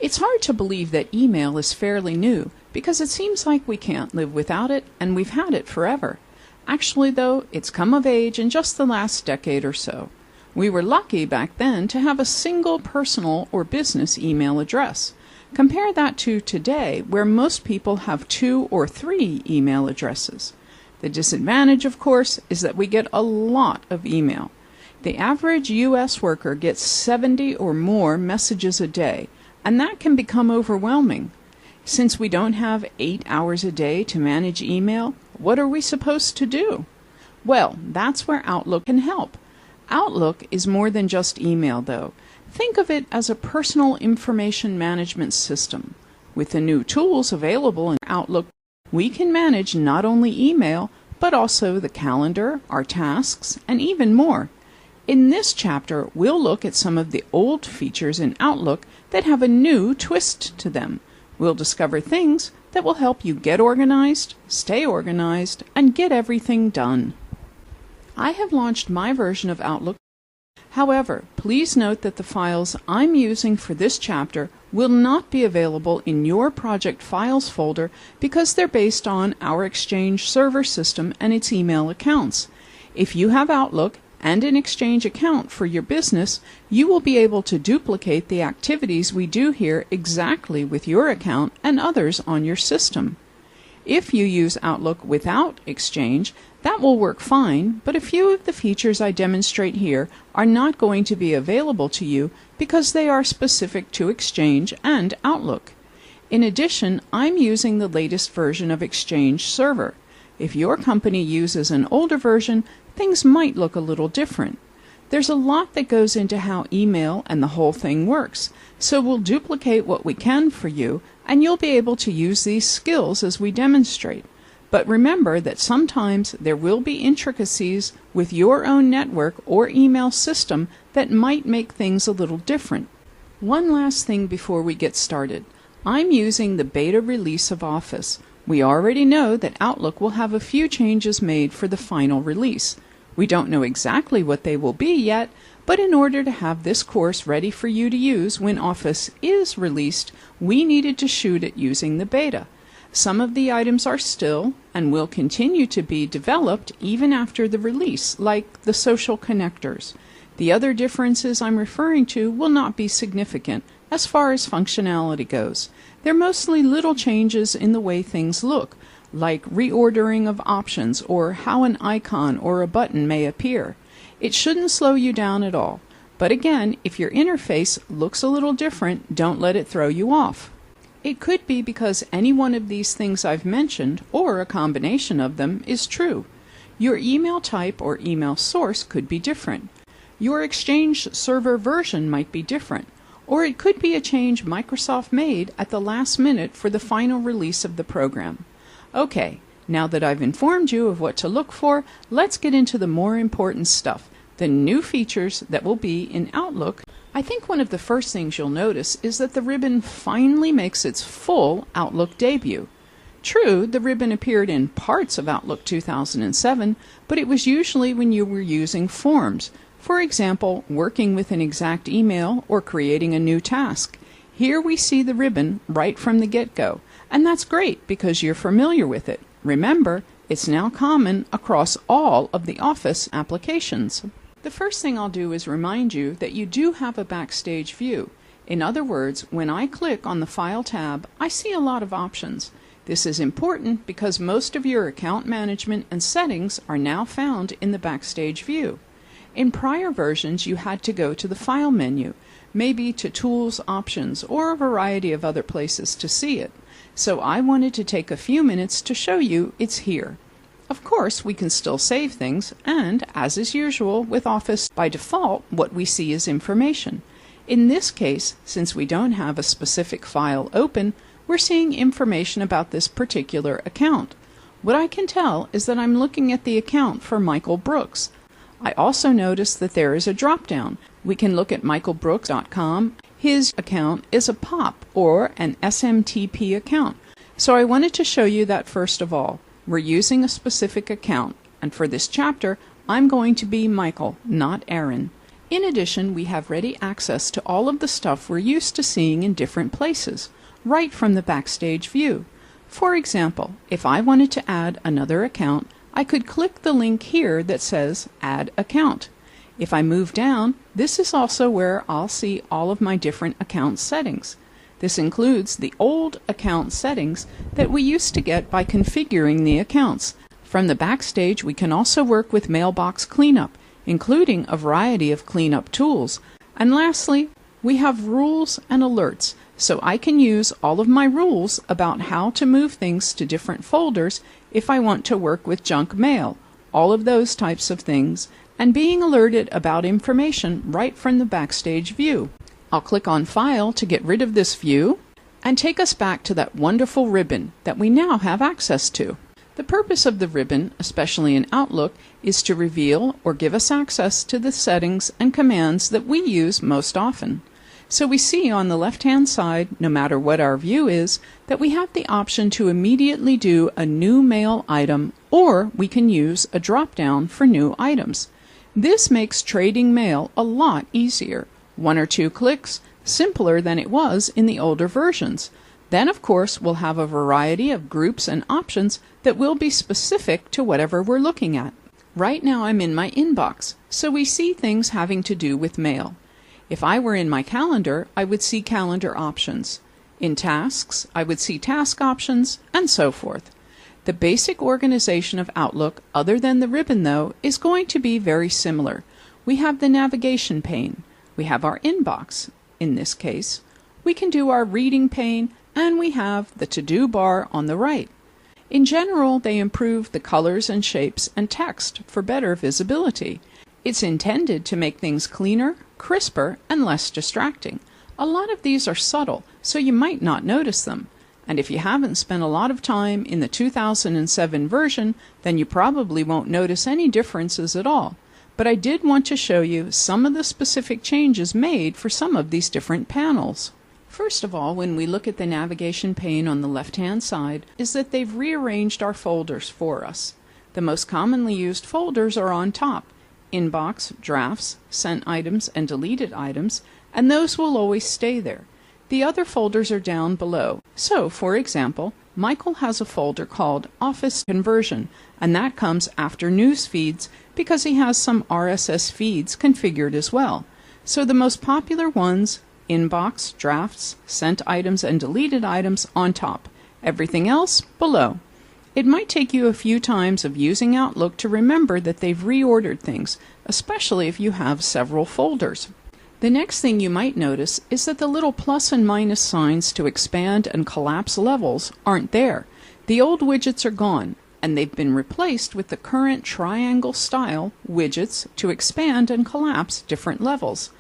It's hard to believe that email is fairly new because it seems like we can't live without it and we've had it forever. Actually, though, it's come of age in just the last decade or so. We were lucky back then to have a single personal or business email address. Compare that to today, where most people have 2 or 3 email addresses. The disadvantage, of course, is that we get a lot of email. The average U.S. worker gets 70 or more messages a day, and that can become overwhelming. Since we don't have 8 hours a day to manage email, what are we supposed to do? Well, that's where Outlook can help. Outlook is more than just email, though. Think of it as a personal information management system. With the new tools available in Outlook, we can manage not only email, but also the calendar, our tasks, and even more. In this chapter, we'll look at some of the old features in Outlook that have a new twist to them. We'll discover things that will help you get organized, stay organized, and get everything done. I have launched my version of Outlook. However, please note that the files I'm using for this chapter will not be available in your project files folder because they're based on our Exchange server system and its email accounts. If you have Outlook and an Exchange account for your business, you will be able to duplicate the activities we do here exactly with your account and others on your system. If you use Outlook without Exchange, that will work fine, but a few of the features I demonstrate here are not going to be available to you because they are specific to Exchange and Outlook. In addition, I'm using the latest version of Exchange Server. If your company uses an older version, things might look a little different. There's a lot that goes into how email and the whole thing works, so we'll duplicate what we can for you, and you'll be able to use these skills as we demonstrate. But remember that sometimes there will be intricacies with your own network or email system that might make things a little different. One last thing before we get started. I'm using the beta release of Office. We already know that Outlook will have a few changes made for the final release. We don't know exactly what they will be yet, but in order to have this course ready for you to use when Office is released, we needed to shoot it using the beta. Some of the items are still and will continue to be developed even after the release, like the social connectors. The other differences I'm referring to will not be significant as far as functionality goes. They're mostly little changes in the way things look, like reordering of options or how an icon or a button may appear. It shouldn't slow you down at all. But again, if your interface looks a little different, don't let it throw you off. It could be because any one of these things I've mentioned, or a combination of them, is true. Your email type or email source could be different. Your Exchange server version might be different. Or it could be a change Microsoft made at the last minute for the final release of the program. Okay, now that I've informed you of what to look for, let's get into the more important stuff, the new features that will be in Outlook. I think one of the first things you'll notice is that the ribbon finally makes its full Outlook debut. True, the ribbon appeared in parts of Outlook 2007, but it was usually when you were using forms. For example, working with an exact email or creating a new task. Here we see the ribbon right from the get-go, and that's great because you're familiar with it. Remember, it's now common across all of the Office applications. The first thing I'll do is remind you that you do have a backstage view. In other words, when I click on the File tab, I see a lot of options. This is important because most of your account management and settings are now found in the backstage view. In prior versions, you had to go to the File menu, maybe to Tools, Options, or a variety of other places to see it. So I wanted to take a few minutes to show you it's here. Of course, we can still save things, and, as is usual with Office, by default, what we see is information. In this case, since we don't have a specific file open, we're seeing information about this particular account. What I can tell is that I'm looking at the account for Michael Brooks. I also notice that there is a drop-down. We can look at michaelbrooks.com. His account is a POP, or an SMTP account. So I wanted to show you that first of all. We're using a specific account, and for this chapter, I'm going to be Michael, not Aaron. In addition, we have ready access to all of the stuff we're used to seeing in different places, right from the Backstage view. For example, if I wanted to add another account, I could click the link here that says Add Account. If I move down, this is also where I'll see all of my different account settings. This includes the old account settings that we used to get by configuring the accounts. From the Backstage, we can also work with mailbox cleanup, including a variety of cleanup tools. And lastly, we have rules and alerts, so I can use all of my rules about how to move things to different folders if I want to work with junk mail, all of those types of things, and being alerted about information right from the Backstage view. I'll click on File to get rid of this view and take us back to that wonderful ribbon that we now have access to. The purpose of the ribbon, especially in Outlook, is to reveal or give us access to the settings and commands that we use most often. So we see on the left-hand side, no matter what our view is, that we have the option to immediately do a new mail item, or we can use a drop-down for new items. This makes trading mail a lot easier. 1 or 2 clicks, simpler than it was in the older versions. Then, of course, we'll have a variety of groups and options that will be specific to whatever we're looking at. Right now I'm in my inbox, so we see things having to do with mail. If I were in my calendar, I would see calendar options. In tasks, I would see task options, and so forth. The basic organization of Outlook, other than the ribbon though, is going to be very similar. We have the navigation pane. We have our inbox, in this case. We can do our reading pane, and we have the to-do bar on the right. In general, they improve the colors and shapes and text for better visibility. It's intended to make things cleaner, crisper, and less distracting. A lot of these are subtle, so you might not notice them. And if you haven't spent a lot of time in the 2007 version, then you probably won't notice any differences at all. But I did want to show you some of the specific changes made for some of these different panels. First of all, when we look at the navigation pane on the left-hand side, is that they've rearranged our folders for us. The most commonly used folders are on top: Inbox, Drafts, Sent Items, and Deleted Items, and those will always stay there. The other folders are down below. So, for example, Michael has a folder called Office Conversion, and that comes after News Feeds because he has some RSS feeds configured as well. So the most popular ones: Inbox, Drafts, Sent Items, and Deleted Items on top. Everything else below. It might take you a few times of using Outlook to remember that they've reordered things, especially if you have several folders. The next thing you might notice is that the little plus and minus signs to expand and collapse levels aren't there. The old widgets are gone, and they've been replaced with the current triangle style widgets to expand and collapse different levels.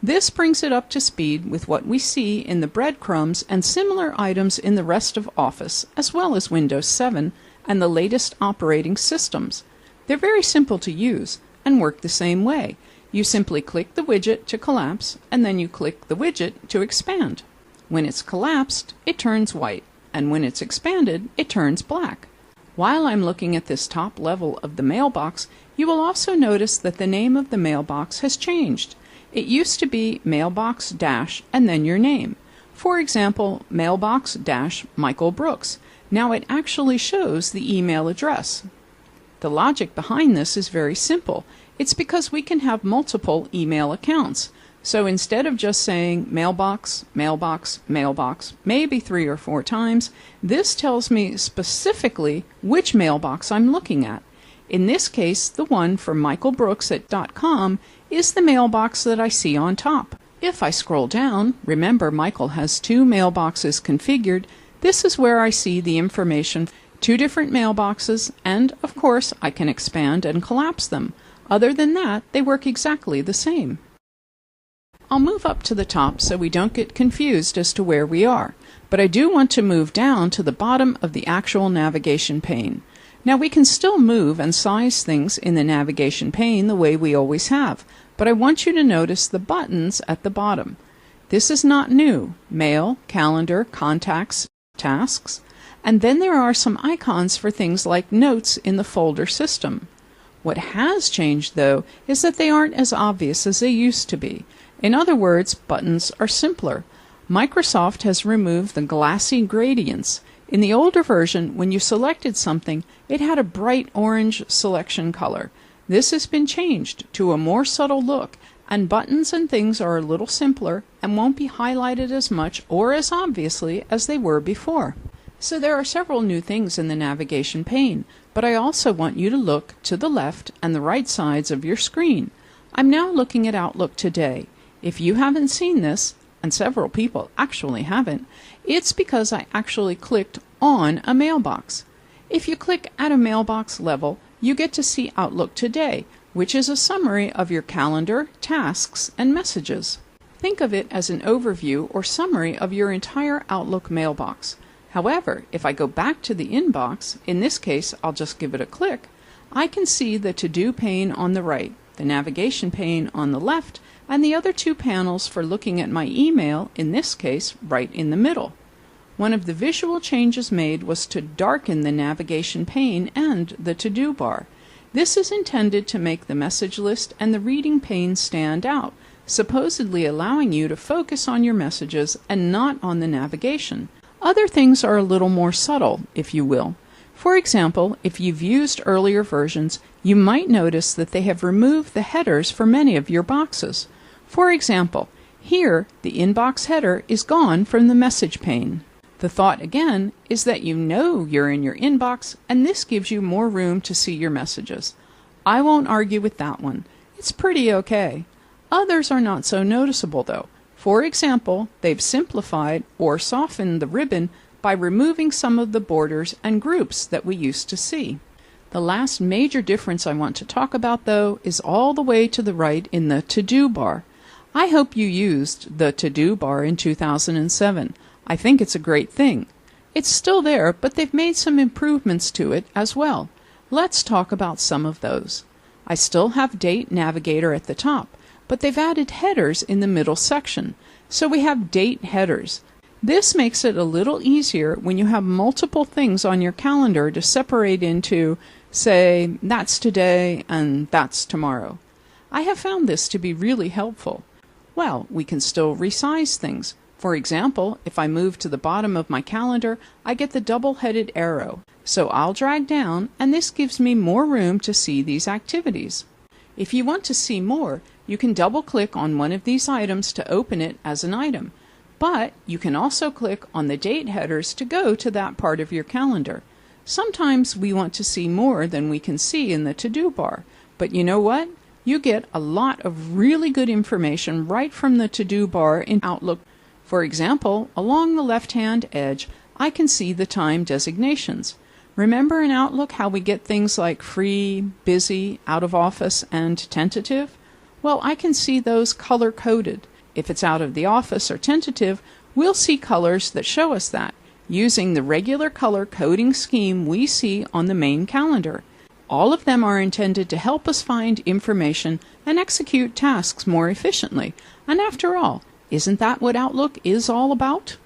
This brings it up to speed with what we see in the breadcrumbs and similar items in the rest of Office, as well as Windows 7 and the latest operating systems. They're very simple to use and work the same way. You simply click the widget to collapse, and then you click the widget to expand. When it's collapsed, it turns white, and when it's expanded, it turns black. While I'm looking at this top level of the mailbox, you will also notice that the name of the mailbox has changed. It used to be mailbox dash and then your name. For example, mailbox dash Michael Brooks. Now it actually shows the email address. The logic behind this is very simple. It's because we can have multiple email accounts. So instead of just saying mailbox, mailbox, mailbox, maybe 3 or 4 times, this tells me specifically which mailbox I'm looking at. In this case, the one for michaelbrooks@.com is the mailbox that I see on top. If I scroll down, remember Michael has 2 mailboxes configured. This is where I see the information, 2 different mailboxes, and of course I can expand and collapse them. Other than that, they work exactly the same. I'll move up to the top so we don't get confused as to where we are, but I do want to move down to the bottom of the actual navigation pane. Now we can still move and size things in the navigation pane the way we always have, but I want you to notice the buttons at the bottom. This is not new: Mail, Calendar, Contacts, Tasks, and then there are some icons for things like notes in the folder system. What has changed, though, is that they aren't as obvious as they used to be. In other words, buttons are simpler. Microsoft has removed the glassy gradients. In the older version, when you selected something, it had a bright orange selection color. This has been changed to a more subtle look, and buttons and things are a little simpler and won't be highlighted as much or as obviously as they were before. So there are several new things in the navigation pane, but I also want you to look to the left and the right sides of your screen. I'm now looking at Outlook Today. If you haven't seen this, and several people actually haven't, it's because I actually clicked on a mailbox. If you click at a mailbox level, you get to see Outlook Today, which is a summary of your calendar, tasks, and messages. Think of it as an overview or summary of your entire Outlook mailbox. However, if I go back to the inbox, in this case I'll just give it a click, I can see the to-do pane on the right, the navigation pane on the left, and the other two panels for looking at my email, in this case, right in the middle. One of the visual changes made was to darken the navigation pane and the to-do bar. This is intended to make the message list and the reading pane stand out, supposedly allowing you to focus on your messages and not on the navigation. Other things are a little more subtle, if you will. For example, if you've used earlier versions, you might notice that they have removed the headers for many of your boxes. For example, here the inbox header is gone from the message pane. The thought again is that you know you're in your inbox, and this gives you more room to see your messages. I won't argue with that one. It's pretty okay. Others are not so noticeable though. For example, they've simplified or softened the ribbon by removing some of the borders and groups that we used to see. The last major difference I want to talk about, though, is all the way to the right in the to-do bar. I hope you used the to-do bar in 2007. I think it's a great thing. It's still there, but they've made some improvements to it as well. Let's talk about some of those. I still have Date Navigator at the top, but they've added headers in the middle section. So we have date headers. This makes it a little easier when you have multiple things on your calendar to separate into, say, that's today and that's tomorrow. I have found this to be really helpful. Well, we can still resize things. For example, if I move to the bottom of my calendar, I get the double-headed arrow. So I'll drag down, and this gives me more room to see these activities. If you want to see more, you can double-click on one of these items to open it as an item. But you can also click on the date headers to go to that part of your calendar. Sometimes we want to see more than we can see in the to-do bar. But you know what? You get a lot of really good information right from the to-do bar in Outlook. For example, along the left-hand edge, I can see the time designations. Remember in Outlook how we get things like free, busy, out of office, and tentative? Well, I can see those color-coded. If it's out of the office or tentative, we'll see colors that show us that, using the regular color coding scheme we see on the main calendar. All of them are intended to help us find information and execute tasks more efficiently. And after all, isn't that what Outlook is all about?